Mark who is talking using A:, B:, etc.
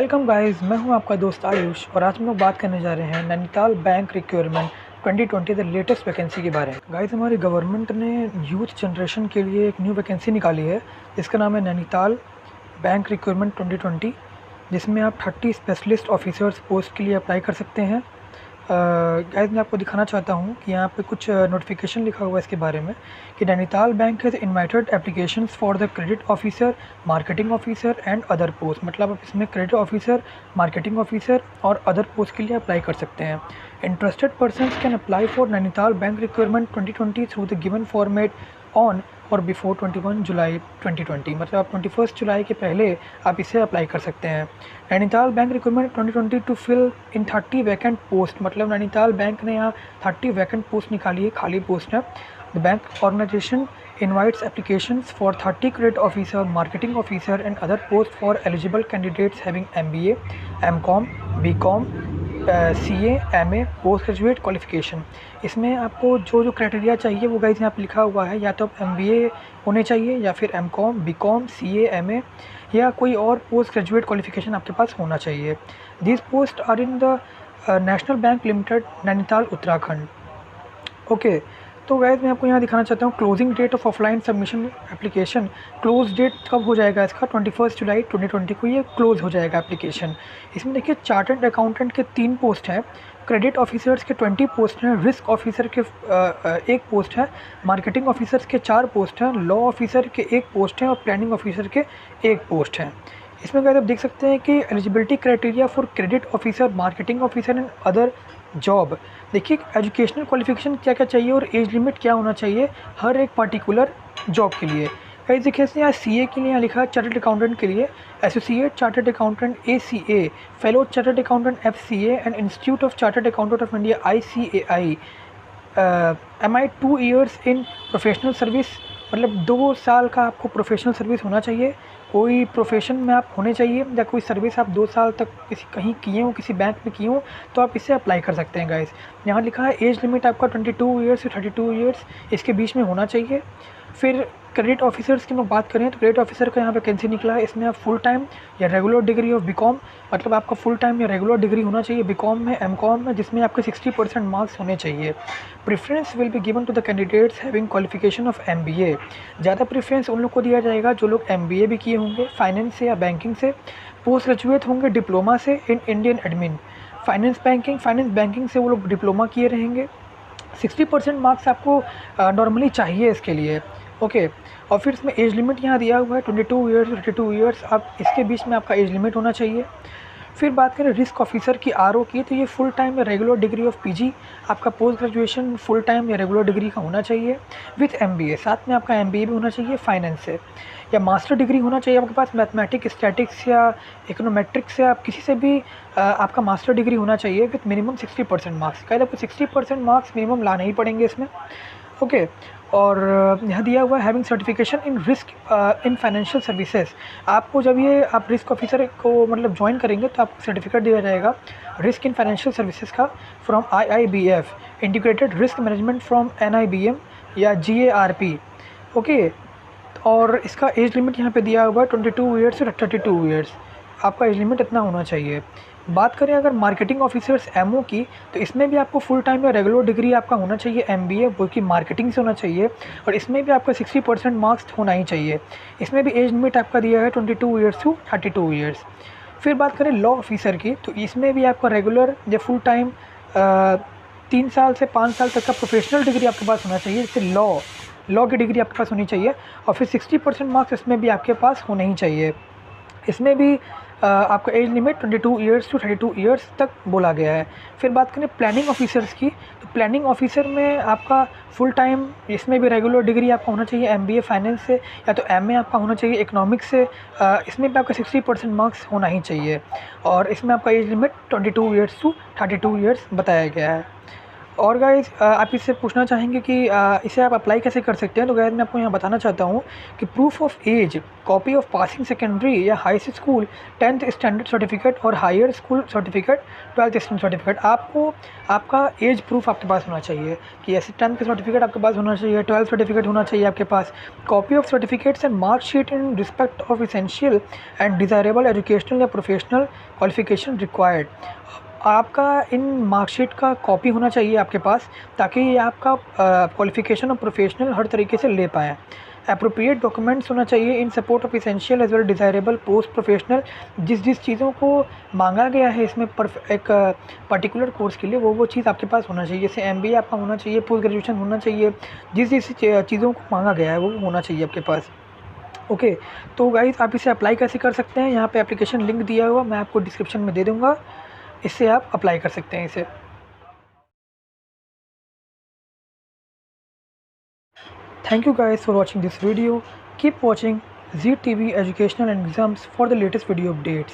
A: Welcome guys, मैं हूं आपका दोस्त आयुष और आज हम लोग बात करने जा रहे हैं Nainital bank requirement 2020 the latest vacancy के बारे में। गाइस, हमारी गवर्नमेंट ने यूथ जनरेशन के लिए एक न्यू वैकेंसी निकाली है जिसका नाम है नैनीताल बैंक रिक्वायरमेंट 2020, जिसमें आप 30 स्पेशलिस्ट ऑफिसर्स पोस्ट के लिए अप्लाई कर सकते हैं। गाइस, मैं आपको दिखाना चाहता हूँ कि यहाँ पे कुछ नोटिफिकेशन लिखा हुआ है इसके बारे में कि Nainital bank has invited applications for the credit officer, marketing officer and other post. मतलब आप इसमें क्रेडिट ऑफिसर, मार्केटिंग ऑफिसर और अदर पोस्ट के लिए अप्लाई कर सकते हैं। Interested persons can apply for Nainital bank requirement 2020 through the given format on और बिफोर 21 जुलाई 2020। मतलब आप 21 जुलाई के पहले आप इसे अप्लाई कर सकते हैं। Nainital bank requirement 2020 to fill in 30 vacant post. मतलब नैनीताल बैंक ने यहाँ 30 वैकेंट पोस्ट निकाली है, खाली पोस्ट है। The bank organization invites applications for 30 credit officer, marketing officer and other posts for eligible candidates having MBA, MCOM, BCom, CA, MA, post graduate qualification. इसमें आपको जो क्राइटेरिया चाहिए वो गाइस यहाँ पे लिखा हुआ है, या तो आप MBA होने चाहिए या फिर MCOM, BCom, CA, MA या कोई और पोस्ट ग्रेजुएट क्वालिफिकेशन आपके पास होना चाहिए। This post are in the national bank limited, Nainital, Uttarakhand. Okay, तो गाइस मैं आपको यहाँ दिखाना चाहता हूँ closing date of offline submission application. Close date कब हो जाएगा इसका? 21 जुलाई 2020 को ये क्लोज हो जाएगा एप्लीकेशन। इसमें देखिए चार्टर्ड अकाउंटेंट के 3 पोस्ट हैं, क्रेडिट ऑफिसर्स के 20 पोस्ट हैं, रिस्क ऑफिसर के 1 पोस्ट है, मार्केटिंग ऑफिसर्स के 4 पोस्ट हैं, लॉ ऑफिसर के 1 पोस्ट हैं और प्लानिंग ऑफिसर के 1 पोस्ट हैं। इसमें गाइस आप देख सकते हैं कि eligibility criteria for credit officer, marketing officer and other job. देखिए एजुकेशनल क्वालिफिकेशन क्या क्या चाहिए और एज लिमिट क्या होना चाहिए हर एक पर्टिकुलर जॉब के लिए। गाइस देखिए यहाँ CA के लिए यहाँ लिखा है चार्टर्ड अकाउंटेंट के लिए associate chartered accountant ACA, fellow chartered accountant FCA and institute of chartered accountant of India ICAI। MI 2 years in professional service. मतलब 2 साल का आपको प्रोफेशनल सर्विस होना चाहिए, कोई प्रोफेशन में आप होने चाहिए या कोई सर्विस आप 2 साल तक कहीं किए हो, किसी बैंक में किए हो, तो आप इसे अप्लाई कर सकते हैं। गाइस यहाँ लिखा है एज लिमिट आपका 22 ईयर्स से 32 ईयर्स इसके बीच में होना चाहिए। फिर क्रेडिट ऑफिसर्स की मैं बात करें तो क्रेडिट ऑफिसर का यहाँ वैकेंसी निकला है। इसमें आप फुल टाइम या रेगुलर डिग्री ऑफ BCom, मतलब आपका फुल टाइम या रेगुलर डिग्री होना चाहिए BCom में, MCom में, जिसमें आपके 60% मार्क्स होने चाहिए। Preference will be given to the candidates having qualification of MBA। ज़्यादा प्रेफरेंस उन लोग को दिया जाएगा जो लोग MBA भी किए होंगे फाइनेंस से या बैंकिंग से, पोस्ट ग्रेजुएट होंगे डिप्लोमा से in Indian admin, finance banking से वो लोग डिप्लोमा किए रहेंगे। 60% मार्क्स आपको नॉर्मली चाहिए इसके लिए। ओके, और फिर इसमें एज लिमिट यहाँ दिया हुआ है 22 ईयर्स 32 ईयर्स, आप इसके बीच में आपका एज लिमिट होना चाहिए। फिर बात करें रिस्क ऑफिसर की RO की, तो ये फुल टाइम या रेगुलर डिग्री ऑफ PG, आपका पोस्ट ग्रेजुएशन फुल टाइम या रेगुलर डिग्री का होना चाहिए विथ MBA, साथ में आपका MBA भी होना चाहिए फाइनेंस से, या मास्टर डिग्री होना चाहिए आपके पास मैथमेटिक्स, स्टैटिक्स या इकोनोमेट्रिक्स से, आप किसी से भी आपका मास्टर डिग्री होना चाहिए विथ मिनिमम 60% मार्क्स। कहीं आपको 60% मार्क्स मिनिमम लाने ही पड़ेंगे इसमें। ओके, और यहाँ दिया हुआ है having certification in risk in financial services. आपको जब ये आप रिस्क ऑफिसर को मतलब ज्वाइन करेंगे तो आपको सर्टिफिकेट दिया जाएगा रिस्क इन फाइनेंशियल सर्विसेज का from IIBF, integrated risk management from NIBM या GARP। ओके, और इसका एज लिमिट यहाँ पे दिया हुआ है 22 ईयर्स से 32 ईयर्स, आपका एज लिमिट इतना होना चाहिए। बात करें अगर मार्केटिंग ऑफिसर्स MO की, तो इसमें भी आपको फुल टाइम या रेगुलर डिग्री आपका होना चाहिए MBA, वो कि मार्केटिंग से होना चाहिए, और इसमें भी आपका 60% मार्क्स होना ही चाहिए। इसमें भी एज लिमिट आपका दिया है 22 ईयर्स टू 32 ईयर्स। फिर बात करें लॉ ऑफिसर की, तो इसमें भी आपका रेगुलर या फुल टाइम 3 साल से 5 साल तक का प्रोफेशनल डिग्री आपके पास होना चाहिए, जैसे लॉ की डिग्री आपके पास होनी चाहिए, और फिर 60% मार्क्स इसमें भी आपके पास होने ही चाहिए। इसमें भी आपका age limit 22 years to 32 years तक बोला गया है। फिर बात करें प्लानिंग ऑफिसर्स की, तो प्लानिंग ऑफिसर में आपका फुल टाइम, इसमें भी रेगुलर डिग्री आपका होना चाहिए MBA फाइनेंस से, या तो MA आपका होना चाहिए इकोनॉमिक्स से, इसमें भी आपका 60% मार्क्स होना ही चाहिए, और इसमें आपका age limit 22 years to 32 years बताया गया है। और गाइज़ आप इससे पूछना चाहेंगे कि इसे आप अप्लाई कैसे कर सकते हैं, तो गाइज़ मैं आपको यहाँ बताना चाहता हूँ कि proof of age, copy of passing secondary या high school 10th standard certificate और higher school certificate 12th standard certificate, आपको आपका एज प्रूफ आपके पास होना चाहिए कि ऐसे 10th का सर्टिफिकेट आपके पास होना चाहिए, 12th सर्टिफिकेट होना चाहिए आपके पास, copy of certificates and marksheet in respect of essential and desirable educational या प्रोफेशनल क्वालिफिकेशन रिक्वायर्ड। आपका इन मार्कशीट का कॉपी होना चाहिए आपके पास, ताकि ये आपका क्वालिफ़िकेशन और प्रोफेशनल हर तरीके से ले पाएँ। एप्रोप्रिएट डॉक्यूमेंट्स होना चाहिए in support of essential as well desirable post professional, जिस चीज़ों को मांगा गया है इसमें एक पर्टिकुलर कोर्स के लिए वो चीज़ आपके पास होना चाहिए। जैसे MBA आपका होना चाहिए, पोस्ट ग्रेजुएशन होना चाहिए, जिस चीज़ों को मांगा गया है वो होना चाहिए आपके पास। ओके, तो गाइज़ आप इसे अप्लाई कैसे कर सकते हैं, यहाँ पे एप्लीकेशन लिंक दिया हुआ मैं आपको डिस्क्रिप्शन में दे दूँगा, इससे आप अप्लाई कर सकते हैं इसे। Thank you guys for watching this video. Keep watching ZTV Educational and Exams for the latest video updates.